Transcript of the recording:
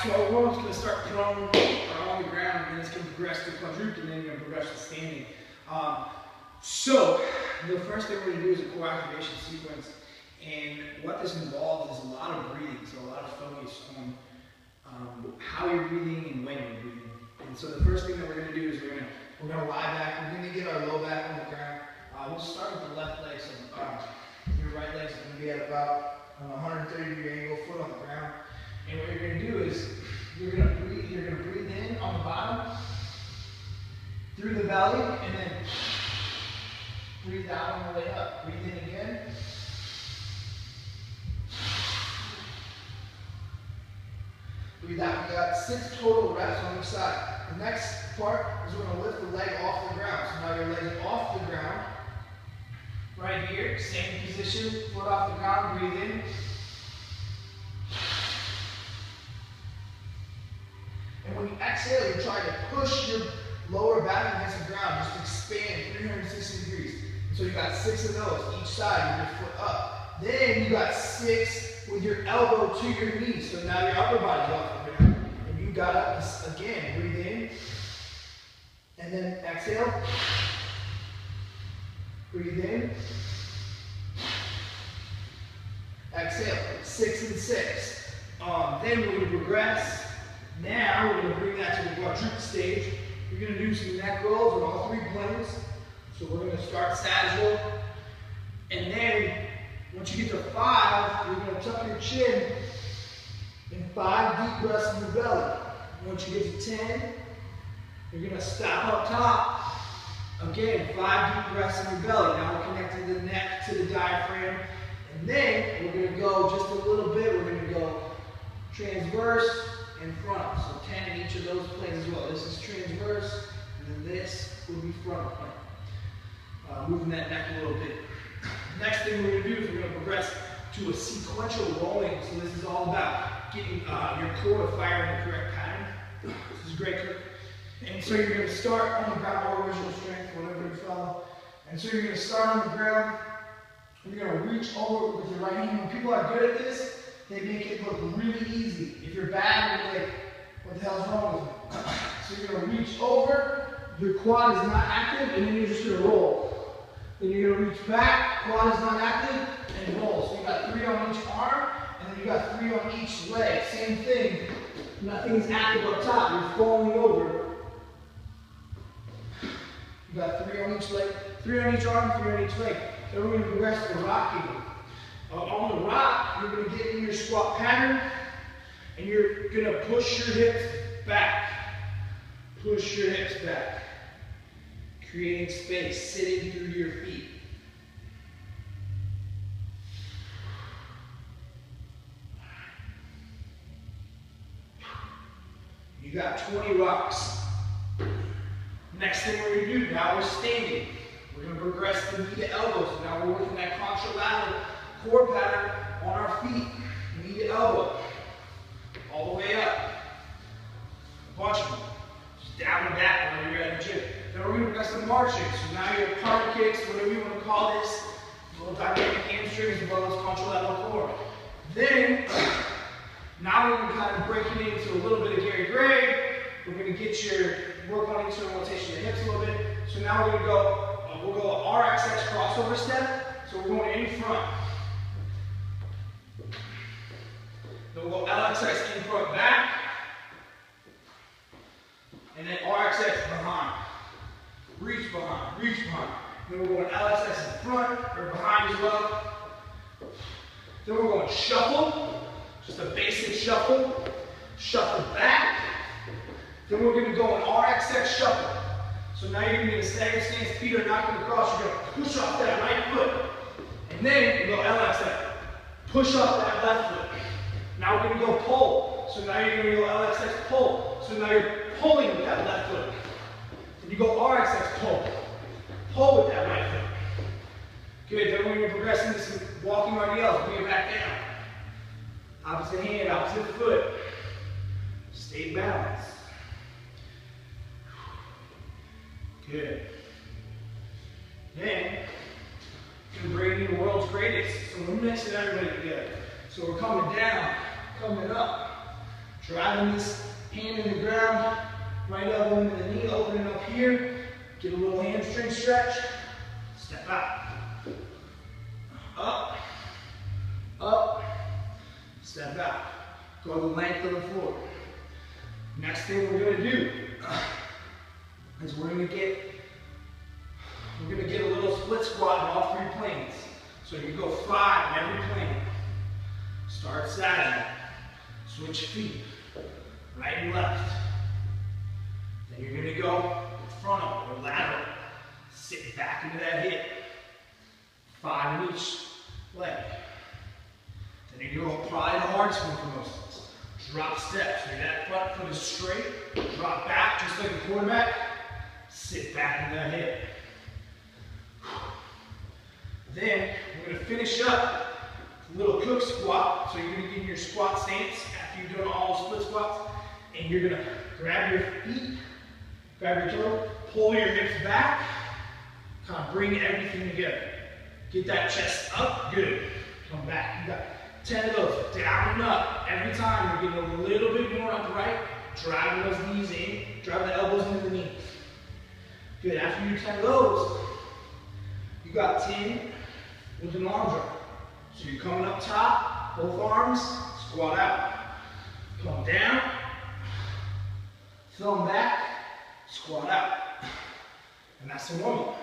So our row is going to start prone or on the ground, and then it's going to progress to quadruped, and then you're going to progress to standing. So the first thing we're going to do is a core activation sequence, and what this involves is a lot of breathing, so a lot of focus on how you're breathing and when you're breathing. And so the first thing that we're going to do is we're going to lie back. We're going to get our low back on the ground. We'll start with the left leg, so your right leg's going to be at about a 130-degree angle, foot on the ground. And what you're going to do is you're going to breathe in on the bottom through the belly, and then breathe out on the way up. Breathe in again. Breathe out. We got 6 total reps on each side. The next part is we're going to lift the leg off the ground. So now your leg's off the ground. Right here, same position, foot off the ground, breathe in. And when you exhale, you're trying to push your lower back against the ground, just expand 360 degrees. So you got 6 of those, each side with your foot up. Then you got 6 with your elbow to your knee. So now your upper body's off the ground. And you got up again, breathe in. And then exhale. Breathe in. Exhale. 6 and 6. Then we're going to progress. Now we're going to bring that to the quadruped stage. We're going to do some neck rolls on all 3 planes. So we're going to start sagittal. And then once you get to 5, you're going to tuck your chin and 5 deep breaths in the belly. Once you get to 10, you're going to stop up top. Again, 5 deep breaths in your belly. Now we're connecting the neck to the diaphragm. And then we're going to go just a little bit. We're going to go transverse and front. So 10 in each of those planes as well. This is transverse, and then this would be front plane. Moving that neck a little bit. Next thing we're going to do is we're going to progress to a sequential rolling. So this is all about getting your core to fire in the correct pattern. This is great. And so you're going to start on the ground, or original strength, whatever you follow. And so you're going to start on the ground. You're going to reach over with your right hand. When people are good at this, they make it look really easy. If you're bad, you're like, what the hell's wrong with me? So you're going to reach over, your quad is not active, and then you're just going to roll. Then you're going to reach back, quad is not active, and roll. So you got 3 on each arm, and then you got 3 on each leg. Same thing. Nothing's active up top. You're falling over. You got 3 on each leg, 3 on each arm, 3 on each leg. Then we're going to progress to rocking. On the rock, you're going to get in your squat pattern, and you're going to push your hips back. Push your hips back. Creating space, sitting through your feet. You got 20 rocks. Next thing we're going to do, now we're standing. We're going to progress the knee to elbow. So now we're working that contralateral core pattern on our feet. Knee to elbow. All the way up. A bunch of them. Just down and back when you're at the gym. Then we're going to progress to marching. So now your power kicks, whatever you want to call this. Little dynamic hamstrings as well as contralateral core. Then, now we're going to kind of break it into a little bit of Gary Gray. We're going to get your work on internal rotation of the hips a little bit. So now we're going to go, we'll go RXX crossover step. So we're going in front. Then we'll go LXX in front back. And then RXX behind. Reach behind, reach behind. Then we're going LXX in front or behind as well. Then we're going shuffle. Just a basic shuffle. Shuffle back. Then we're going to go an RXX shuffle. So now you're going to be in a staggered stance, feet are not going to cross. You're going to push off that right foot. And then you go LXX. Push off that left foot. Now we're going to go pull. So now you're going to go LXX pull. So now you're pulling with that left foot. Then you go RXX pull. Pull with that right foot. Good. Then we're going to progress into some walking RDLs. Bring it back down. Opposite hand, opposite foot. Stay balanced. Good. Then, we're going to bring in the world's greatest. So we're mixing everybody together. So we're coming down, coming up, Driving this hand in the ground, right elbow into the knee, opening up here. Get a little hamstring stretch. Step out. Up, up, step out. Go the length of the floor. Next thing we're going to do is we're going to get a little split squat in all three planes. So you go 5 in every plane. Start sagittal. Switch feet, right and left. Then you're going to go frontal or lateral. Sit back into that hip. 5 in each leg. Then you're going to apply the hard swing for most of us. Drop steps. So that front foot is straight. Drop back just like a quarterback. Sit back into that hip. Then we're going to finish up with a little cook squat. So you're going to get in your squat stance after you've done all the split squats. And you're going to grab your feet, grab your toe, pull your hips back, kind of bring everything together. Get that chest up, good. Come back. You got 10 of those, down and up. Every time you're getting a little bit more upright, driving those knees in, drive the elbows into the knees. Good, after you do 10 of those, you got 10 with an arm drop. So you're coming up top, both arms, squat out. Come down, thumb back, squat out. And that's the warm-up.